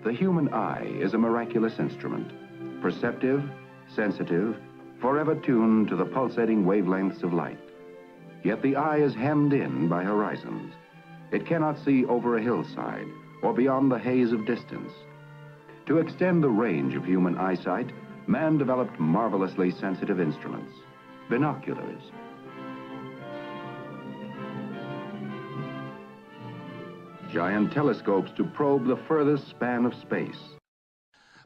The human eye is a miraculous instrument, perceptive, sensitive, forever tuned to the pulsating wavelengths of light. Yet the eye is hemmed in by horizons. It cannot see over a hillside or beyond the haze of distance. To extend the range of human eyesight, man developed marvelously sensitive instruments, binoculars. Giant telescopes to probe the furthest span of space.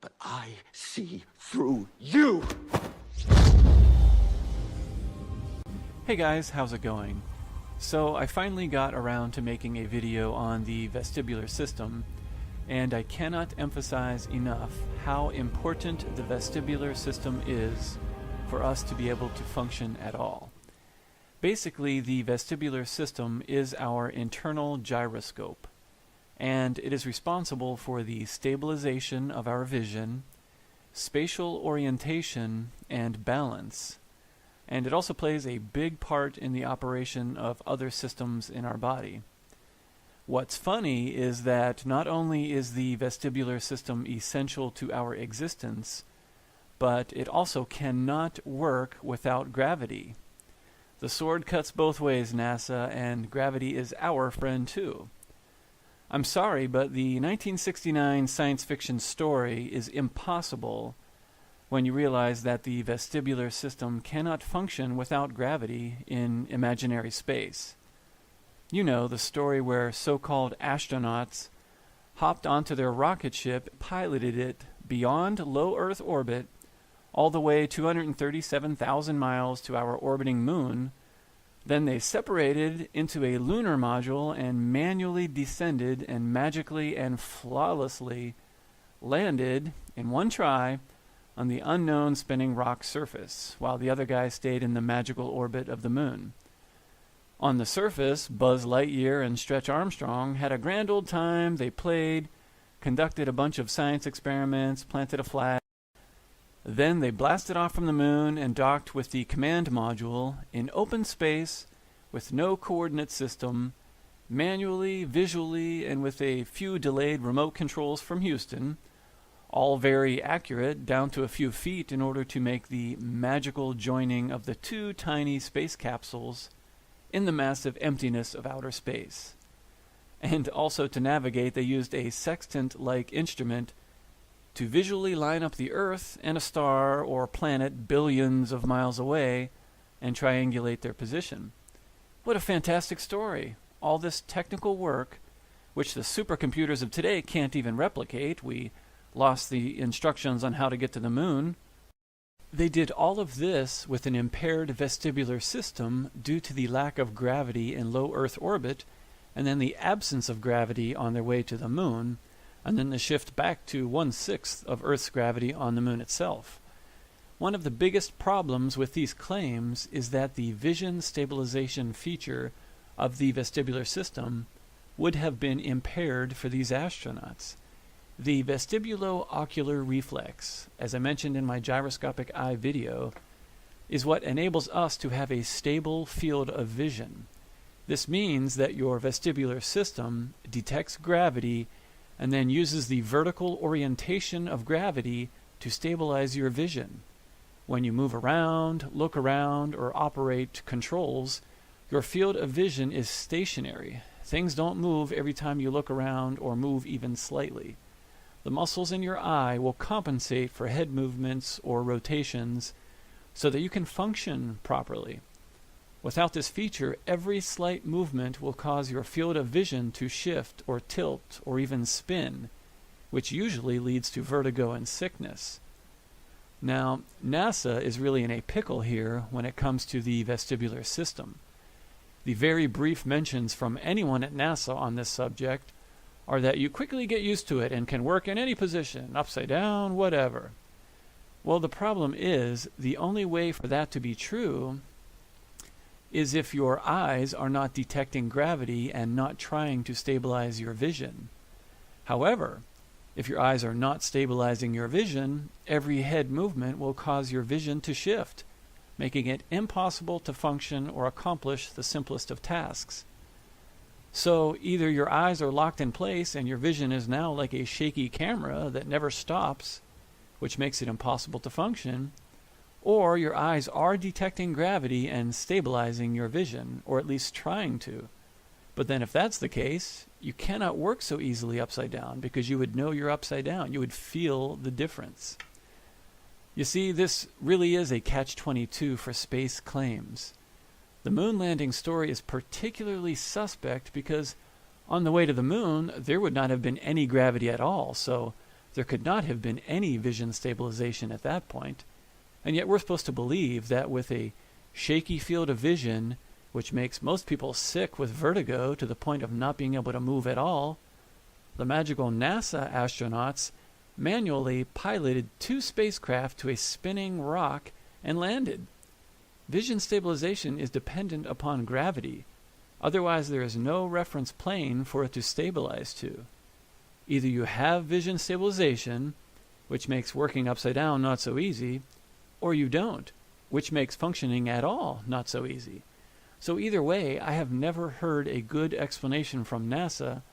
But I see through you! Hey guys, how's it going? So I finally got around to making a video on the vestibular system, and I cannot emphasize enough how important the vestibular system is for us to be able to function at all. Basically, the vestibular system is our internal gyroscope, and it is responsible for the stabilization of our vision, spatial orientation, and balance. And it also plays a big part in the operation of other systems in our body. What's funny is that not only is the vestibular system essential to our existence, but it also cannot work without gravity. The sword cuts both ways, NASA, and gravity is our friend too. I'm sorry, but the 1969 science fiction story is impossible when you realize that the vestibular system cannot function without gravity in imaginary space. You know, the story where so-called astronauts hopped onto their rocket ship, piloted it beyond low Earth orbit, all the way 237,000 miles to our orbiting moon. Then they separated into a lunar module and manually descended and magically and flawlessly landed in one try on the unknown spinning rock surface, while the other guy stayed in the magical orbit of the moon. On the surface, Buzz Lightyear and Stretch Armstrong had a grand old time. They played, conducted a bunch of science experiments, planted a flag. Then they blasted off from the moon and docked with the command module in open space with no coordinate system, manually, visually, and with a few delayed remote controls from Houston, all very accurate, down to a few feet in order to make the magical joining of the two tiny space capsules in the massive emptiness of outer space. And also to navigate, they used a sextant-like instrument to visually line up the Earth and a star or planet billions of miles away and triangulate their position. What a fantastic story! All this technical work, which the supercomputers of today can't even replicate. We lost the instructions on how to get to the moon. They did all of this with an impaired vestibular system due to the lack of gravity in low Earth orbit, and then the absence of gravity on their way to the moon, and then the shift back to 1/6 of Earth's gravity on the moon itself. One of the biggest problems with these claims is that the vision stabilization feature of the vestibular system would have been impaired for these astronauts. The vestibulo-ocular reflex, as I mentioned in my gyroscopic eye video, is what enables us to have a stable field of vision. This means that your vestibular system detects gravity and then uses the vertical orientation of gravity to stabilize your vision. When you move around, look around, or operate controls, your field of vision is stationary. Things don't move every time you look around or move even slightly. The muscles in your eye will compensate for head movements or rotations so that you can function properly. Without this feature, every slight movement will cause your field of vision to shift or tilt or even spin, which usually leads to vertigo and sickness. Now, NASA is really in a pickle here when it comes to the vestibular system. The very brief mentions from anyone at NASA on this subject are that you quickly get used to it and can work in any position, upside down, whatever. Well, the problem is, the only way for that to be true is if your eyes are not detecting gravity and not trying to stabilize your vision. However, if your eyes are not stabilizing your vision, every head movement will cause your vision to shift, making it impossible to function or accomplish the simplest of tasks. So either your eyes are locked in place and your vision is now like a shaky camera that never stops, which makes it impossible to function, or your eyes are detecting gravity and stabilizing your vision, or at least trying to. But then if that's the case, you cannot work so easily upside down because you would know you're upside down. You would feel the difference. You see, this really is a catch-22 for space claims. The moon landing story is particularly suspect because on the way to the moon, there would not have been any gravity at all, so there could not have been any vision stabilization at that point. And yet we're supposed to believe that with a shaky field of vision, which makes most people sick with vertigo to the point of not being able to move at all, the magical NASA astronauts manually piloted 2 spacecraft to a spinning rock and landed. Vision stabilization is dependent upon gravity. Otherwise, there is no reference plane for it to stabilize to. Either you have vision stabilization, which makes working upside down not so easy, or you don't, which makes functioning at all not so easy. So either way, I have never heard a good explanation from NASA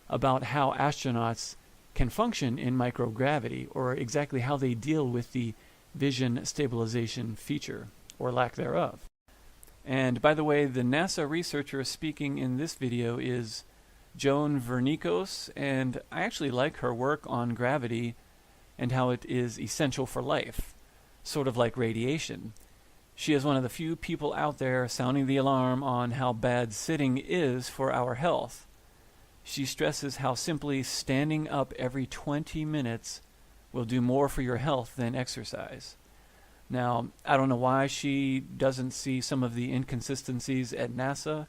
about how astronauts can function in microgravity, or exactly how they deal with the vision stabilization feature, or lack thereof. And by the way, the NASA researcher speaking in this video is Joan Vernikos, and I actually like her work on gravity and how it is essential for life, sort of like radiation. She is one of the few people out there sounding the alarm on how bad sitting is for our health. She stresses how simply standing up every 20 minutes will do more for your health than exercise. Now, I don't know why she doesn't see some of the inconsistencies at NASA.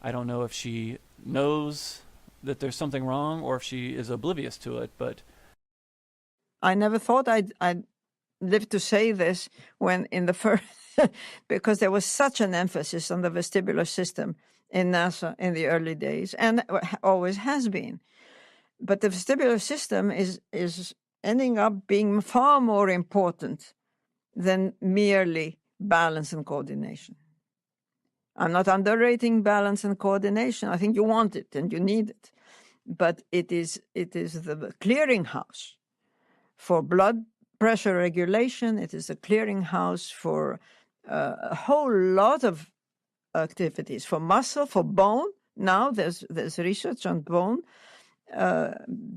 I don't know if she knows that there's something wrong or if she is oblivious to it, but I never thought I'd live to say this when in the first, because there was such an emphasis on the vestibular system in NASA in the early days, and always has been. But the vestibular system is ending up being far more important than merely balance and coordination. I'm not underrating balance and coordination. I think you want it and you need it. But it is the clearinghouse for blood pressure regulation. It is a clearinghouse for a whole lot of activities, for muscle, for bone. Now there's research on bone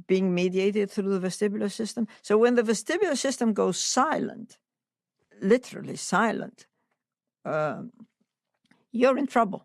being mediated through the vestibular system. So when the vestibular system goes silent, literally silent, you're in trouble.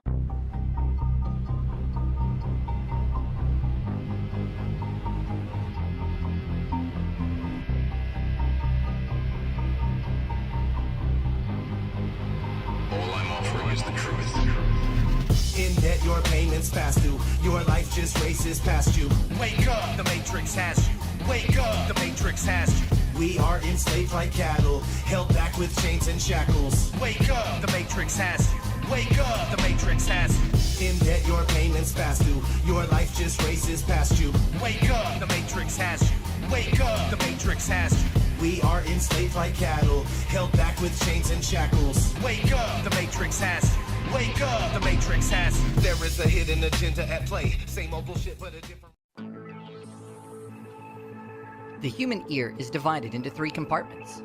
All I'm offering is the truth. In debt, your payments past due. Your life just races past you. Wake up, the Matrix has you. Wake up, the Matrix has you. We are enslaved like cattle, held back with chains and shackles. Wake up, the Matrix has you. Wake up, the Matrix has you. In debt, your payments past due. Your life just races past you. Wake up, the Matrix has you. Wake up, the Matrix has you. We are enslaved like cattle, held back with chains and shackles. Wake up, the Matrix has you. Wake up, the Matrix has you. There is a hidden agenda at play. Same old bullshit, but a different... The human ear is divided into 3 compartments: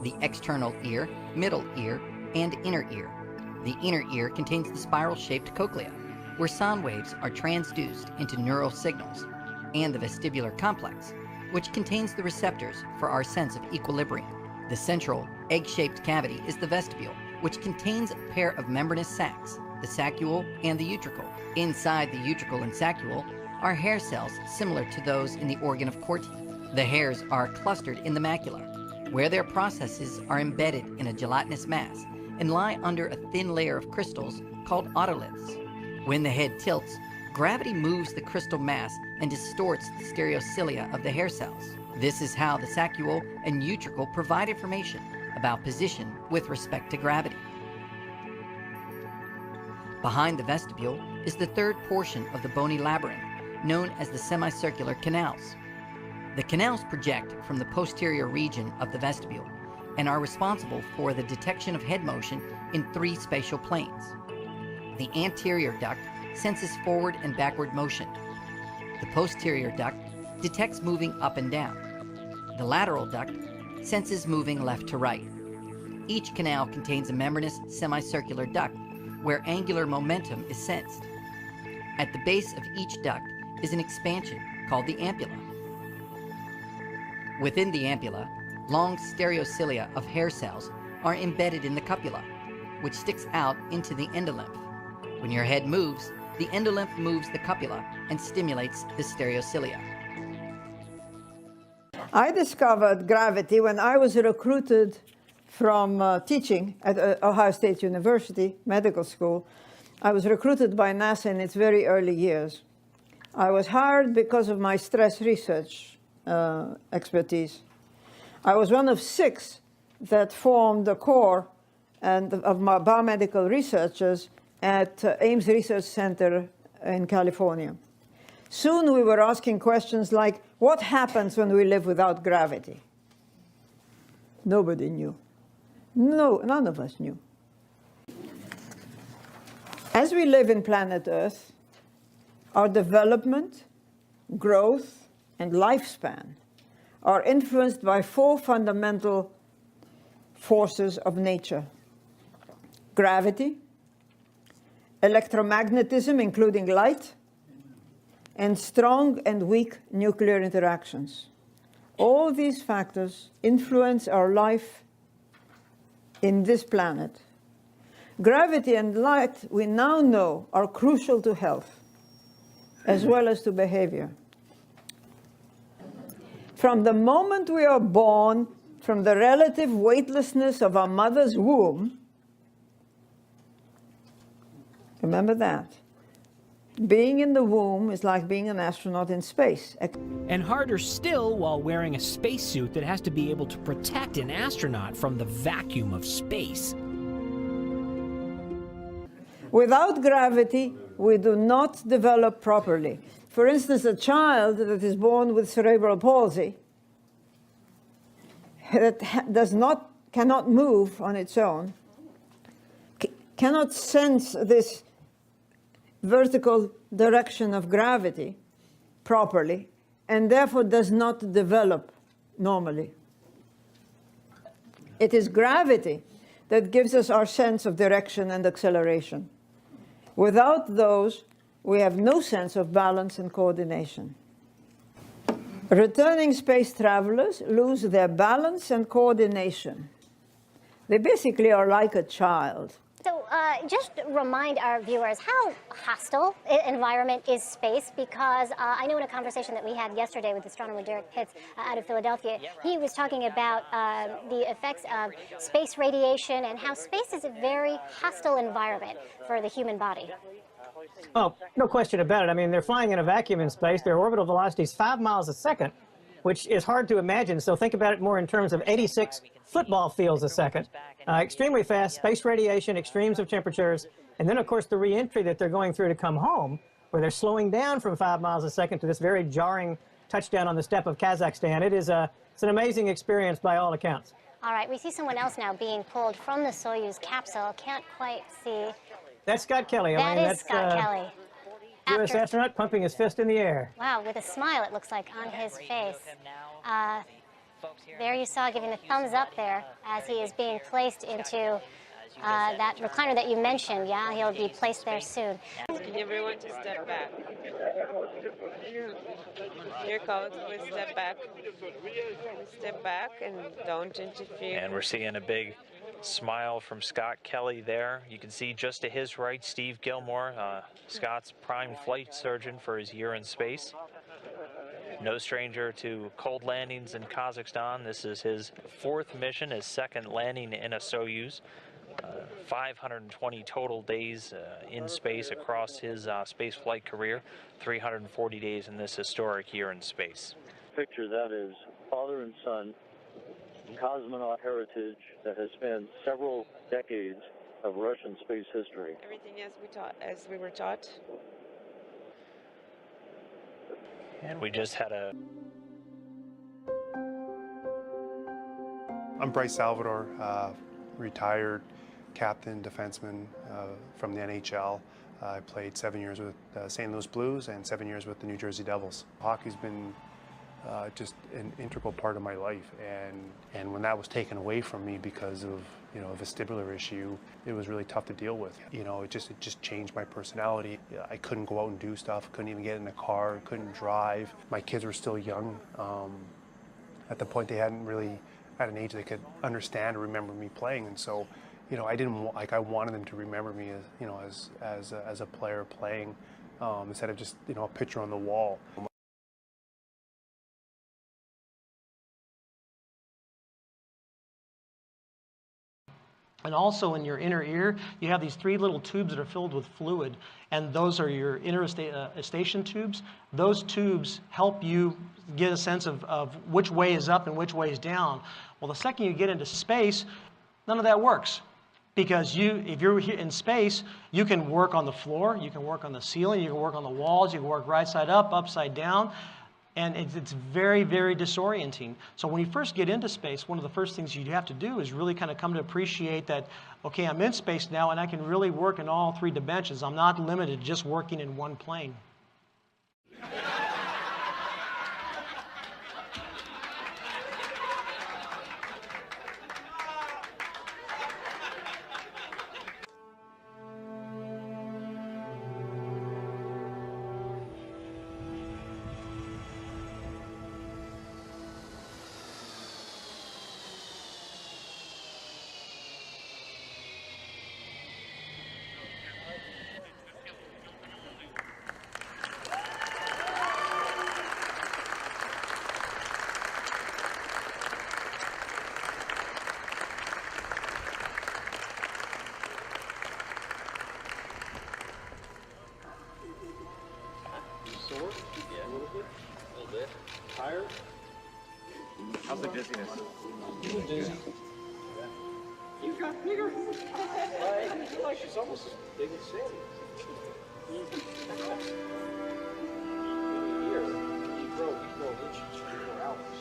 the external ear, middle ear, and inner ear. The inner ear contains the spiral-shaped cochlea, where sound waves are transduced into neural signals, and the vestibular complex, which contains the receptors for our sense of equilibrium. The central, egg-shaped cavity is the vestibule, which contains a pair of membranous sacs, the saccule and the utricle. Inside the utricle and saccule are hair cells similar to those in the organ of Corti. The hairs are clustered in the macula, where their processes are embedded in a gelatinous mass and lie under a thin layer of crystals called otoliths. When the head tilts, gravity moves the crystal mass and distorts the stereocilia of the hair cells. This is how the saccule and utricle provide information about position with respect to gravity. Behind the vestibule is the third portion of the bony labyrinth, known as the semicircular canals. The canals project from the posterior region of the vestibule and are responsible for the detection of head motion in 3 spatial planes. The anterior duct senses forward and backward motion. The posterior duct detects moving up and down. The lateral duct senses moving left to right. Each canal contains a membranous semicircular duct where angular momentum is sensed. At the base of each duct is an expansion called the ampulla. Within the ampulla, long stereocilia of hair cells are embedded in the cupula, which sticks out into the endolymph. When your head moves, the endolymph moves the cupula and stimulates the stereocilia. I discovered gravity when I was recruited from teaching at Ohio State University Medical School. I was recruited by NASA in its very early years. I was hired because of my stress research expertise. I was one of 6 that formed the core of my biomedical researchers at Ames Research Center in California. Soon we were asking questions like, what happens when we live without gravity? Nobody knew. No, none of us knew. As we live in planet Earth, our development, growth, and lifespan are influenced by 4 fundamental forces of nature: gravity, electromagnetism, including light, and strong and weak nuclear interactions. All these factors influence our life in this planet. Gravity and light, we now know, are crucial to health, as well as to behavior. From the moment we are born, from the relative weightlessness of our mother's womb, remember that, being in the womb is like being an astronaut in space. And harder still while wearing a spacesuit that has to be able to protect an astronaut from the vacuum of space. Without gravity, we do not develop properly. For instance, a child that is born with cerebral palsy that cannot move on its own, cannot sense this vertical direction of gravity properly, and therefore does not develop normally. It is gravity that gives us our sense of direction and acceleration. Without those, we have no sense of balance and coordination. Returning space travelers lose their balance and coordination. They basically are like a child. So just remind our viewers how hostile environment is space, because I know in a conversation that we had yesterday with astronomer Derek Pitts out of Philadelphia, he was talking about the effects of space radiation and how space is a very hostile environment for the human body. Oh, no question about it. I mean, they're flying in a vacuum in space. Their orbital velocity is 5 miles a second, which is hard to imagine. So think about it more in terms of 86 football fields a second. Extremely fast, space radiation, extremes of temperatures, and then, of course, the re-entry that they're going through to come home, where they're slowing down from 5 miles a second to this very jarring touchdown on the steppe of Kazakhstan. It's an amazing experience by all accounts. All right, we see someone else now being pulled from the Soyuz capsule. Can't quite see. That's Scott Kelly. That is Scott Kelly. U.S. astronaut pumping his fist in the air. Wow, with a smile, it looks like, on his face. There you saw giving the thumbs up there as he is being placed into that recliner that you mentioned. Yeah, he'll be placed there soon. Asking everyone to step back. Here comes, we step back. We step back and don't interfere. And we're seeing a big smile from Scott Kelly there. You can see just to his right, Steve Gilmore, Scott's prime flight surgeon for his year in space. No stranger to cold landings in Kazakhstan. This is his 4th mission, his 2nd landing in a Soyuz. 520 total days in space across his space flight career, 340 days in this historic year in space. Picture that is father and son, cosmonaut heritage that has spanned several decades of Russian space history. Everything as we were taught. And we just had a... I'm Bryce Salvador, retired captain, defenseman from the NHL. I played 7 years with St. Louis Blues and 7 years with the New Jersey Devils. Hockey's been just an integral part of my life, and when that was taken away from me because of a vestibular issue, it was really tough to deal with. It just changed my personality. I couldn't go out and do stuff, couldn't even get in a car, couldn't drive. My kids were still young. At the point, they hadn't really at an age they could understand or remember me playing, and so I wanted them to remember me as a player playing instead of just a picture on the wall. And also in your inner ear, you have these 3 little tubes that are filled with fluid, and those are your interostation tubes. Those tubes help you get a sense of which way is up and which way is down. Well, the second you get into space, none of that works. Because if you're in space, you can work on the floor, you can work on the ceiling, you can work on the walls, you can work right side up, upside down. And it's very, very disorienting. So when you first get into space, one of the first things you have to do is really kind of come to appreciate that, okay, I'm in space now and I can really work in all 3 dimensions. I'm not limited to just working in one plane. Sore? Yeah, a little bit. A little bit. Tired? How's the dizziness? A little dizzy. You got bigger. Like she's almost as big as Sandy. Here, you grow inches, 4 hours.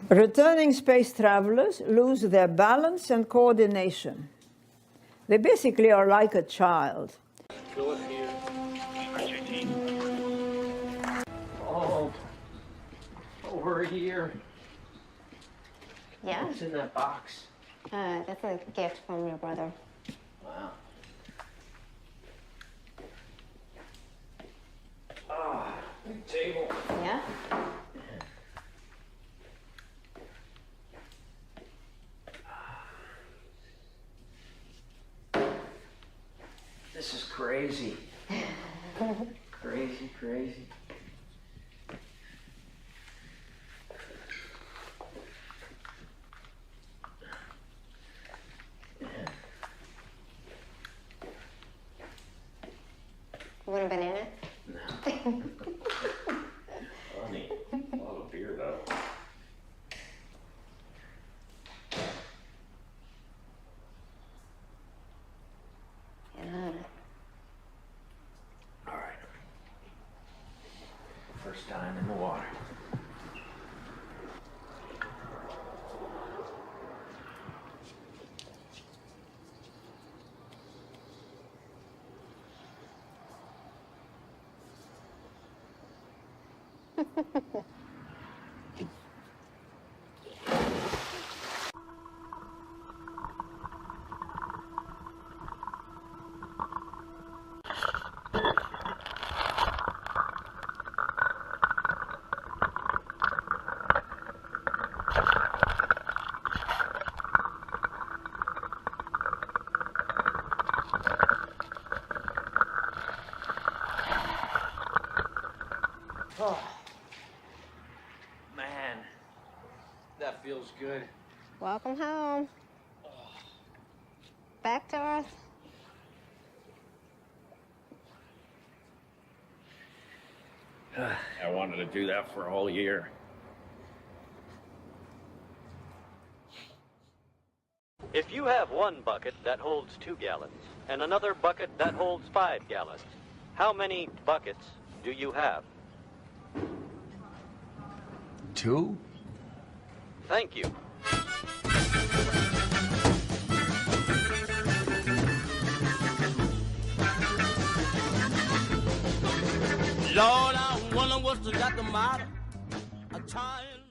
Returning space travelers lose their balance and coordination. They basically are like a child. Go up here. Oh, over here. Yeah? What's in that box? That's a gift from your brother. Wow. Ah, big table. Yeah? This is crazy. Crazy, crazy. You want a banana? No. Funny. A lot of beer, though. Yeah. All right. First time in the water. Oh, man, that feels good. Welcome home. Back to Earth. I wanted to do that for a whole year. If you have one bucket that holds 2 gallons and another bucket that holds 5 gallons, how many buckets do you have? 2? Thank you. Lord, I wonder what's got the matter. I'm trying.